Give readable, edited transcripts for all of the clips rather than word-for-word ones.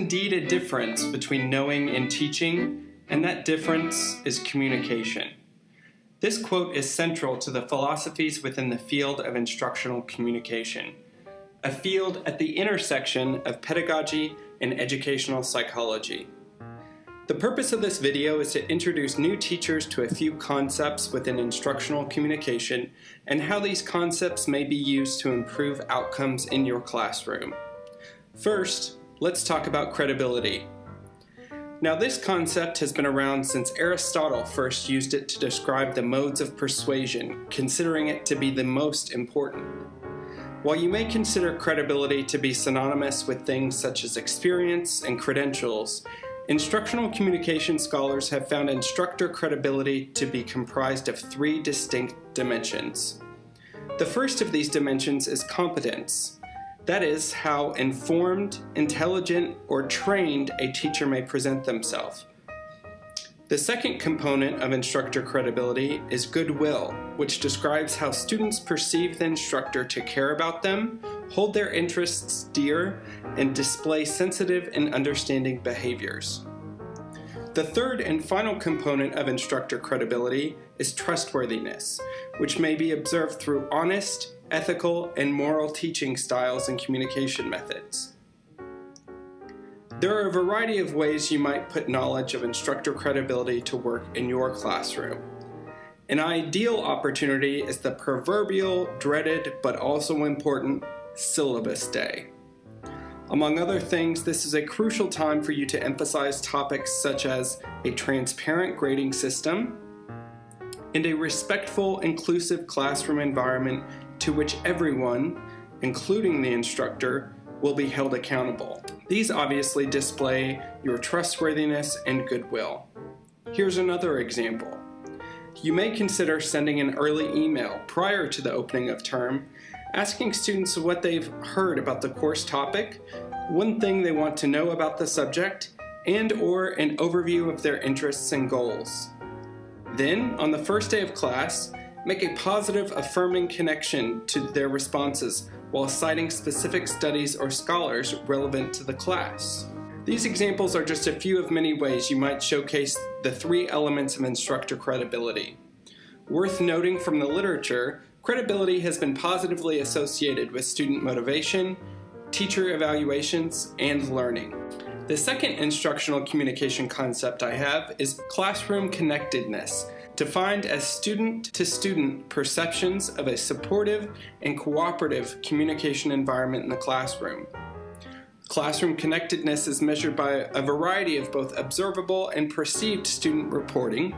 indeed a difference between knowing and teaching, and that difference is communication. This quote is central to the philosophies within the field of instructional communication, a field at the intersection of pedagogy and educational psychology. The purpose of this video is to introduce new teachers to a few concepts within instructional communication and how these concepts may be used to improve outcomes in your classroom. First, let's talk about credibility. Now, this concept has been around since Aristotle first used it to describe the modes of persuasion, considering it to be the most important. While you may consider credibility to be synonymous with things such as experience and credentials, instructional communication scholars have found instructor credibility to be comprised of three distinct dimensions. The first of these dimensions is competence. That is, how informed, intelligent, or trained a teacher may present themselves. The second component of instructor credibility is goodwill, which describes how students perceive the instructor to care about them, hold their interests dear, and display sensitive and understanding behaviors. The third and final component of instructor credibility is trustworthiness, which may be observed through honest, ethical, and moral teaching styles and communication methods. There are a variety of ways you might put knowledge of instructor credibility to work in your classroom. An ideal opportunity is the proverbial, dreaded, but also important syllabus day. Among other things, this is a crucial time for you to emphasize topics such as a transparent grading system and a respectful, inclusive classroom environment to which everyone, including the instructor, will be held accountable. These obviously display your trustworthiness and goodwill. Here's another example. You may consider sending an early email prior to the opening of term, asking students what they've heard about the course topic, one thing they want to know about the subject, and/or an overview of their interests and goals. Then, on the first day of class, make a positive, affirming connection to their responses while citing specific studies or scholars relevant to the class. These examples are just a few of many ways you might showcase the three elements of instructor credibility. Worth noting from the literature, credibility has been positively associated with student motivation, teacher evaluations, and learning. The second instructional communication concept I have is classroom connectedness, defined as student-to-student perceptions of a supportive and cooperative communication environment in the classroom. Classroom connectedness is measured by a variety of both observable and perceived student reporting,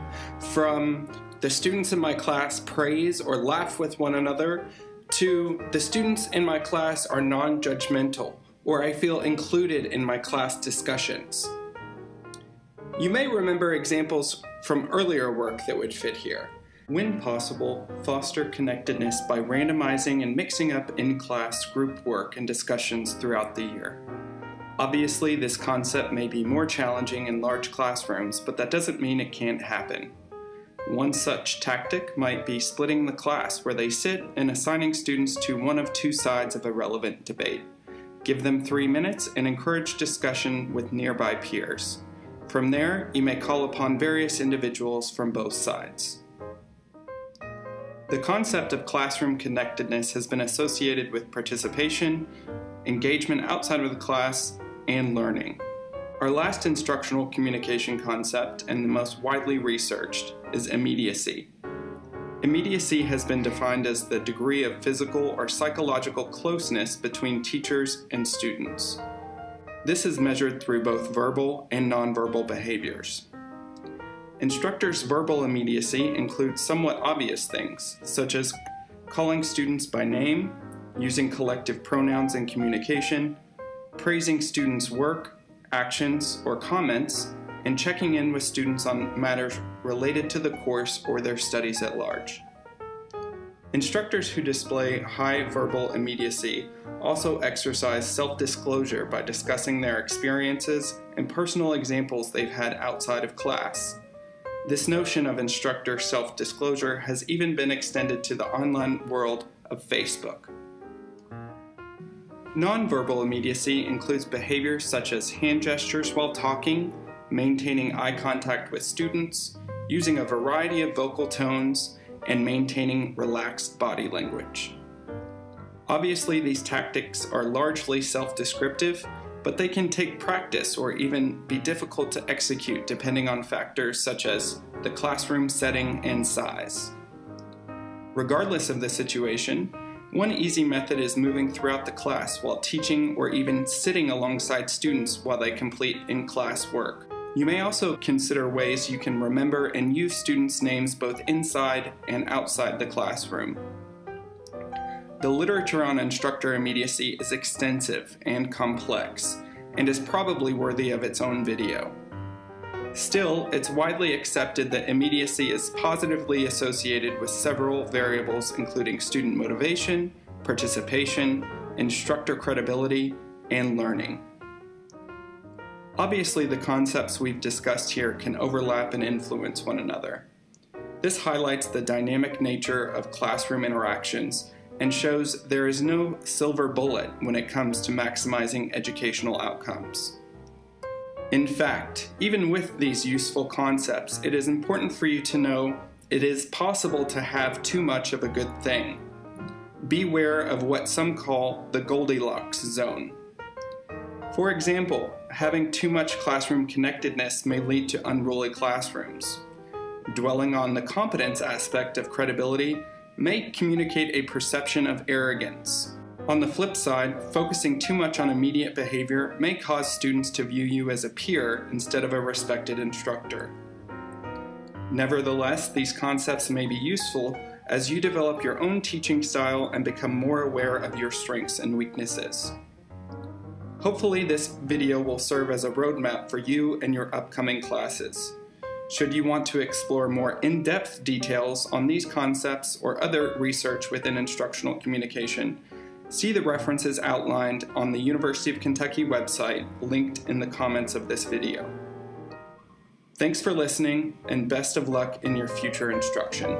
from the students in my class praise or laugh with one another, to the students in my class are non-judgmental, or I feel included in my class discussions. You may remember examples from earlier work that would fit here. When possible, foster connectedness by randomizing and mixing up in-class group work and discussions throughout the year. Obviously, this concept may be more challenging in large classrooms, but that doesn't mean it can't happen. One such tactic might be splitting the class where they sit and assigning students to one of two sides of a relevant debate. Give them 3 minutes and encourage discussion with nearby peers. From there, you may call upon various individuals from both sides. The concept of classroom connectedness has been associated with participation, engagement outside of the class, and learning. Our last instructional communication concept, and the most widely researched, is immediacy. Immediacy has been defined as the degree of physical or psychological closeness between teachers and students. This is measured through both verbal and nonverbal behaviors. Instructors' verbal immediacy includes somewhat obvious things, such as calling students by name, using collective pronouns in communication, praising students' work, actions, or comments, and checking in with students on matters related to the course or their studies at large. Instructors who display high verbal immediacy also exercise self-disclosure by discussing their experiences and personal examples they've had outside of class. This notion of instructor self-disclosure has even been extended to the online world of Facebook. Nonverbal immediacy includes behaviors such as hand gestures while talking, maintaining eye contact with students, using a variety of vocal tones, and maintaining relaxed body language. Obviously, these tactics are largely self-descriptive, but they can take practice or even be difficult to execute depending on factors such as the classroom setting and size. Regardless of the situation, one easy method is moving throughout the class while teaching or even sitting alongside students while they complete in-class work. You may also consider ways you can remember and use students' names both inside and outside the classroom. The literature on instructor immediacy is extensive and complex, and is probably worthy of its own video. Still, it's widely accepted that immediacy is positively associated with several variables including student motivation, participation, instructor credibility, and learning. Obviously, the concepts we've discussed here can overlap and influence one another. This highlights the dynamic nature of classroom interactions and shows there is no silver bullet when it comes to maximizing educational outcomes. In fact, even with these useful concepts, it is important for you to know it is possible to have too much of a good thing. Beware of what some call the Goldilocks zone. For example, having too much classroom connectedness may lead to unruly classrooms. Dwelling on the competence aspect of credibility may communicate a perception of arrogance. On the flip side, focusing too much on immediate behavior may cause students to view you as a peer instead of a respected instructor. Nevertheless, these concepts may be useful as you develop your own teaching style and become more aware of your strengths and weaknesses. Hopefully, this video will serve as a roadmap for you and your upcoming classes. Should you want to explore more in-depth details on these concepts or other research within instructional communication, see the references outlined on the University of Kentucky website linked in the comments of this video. Thanks for listening, and best of luck in your future instruction.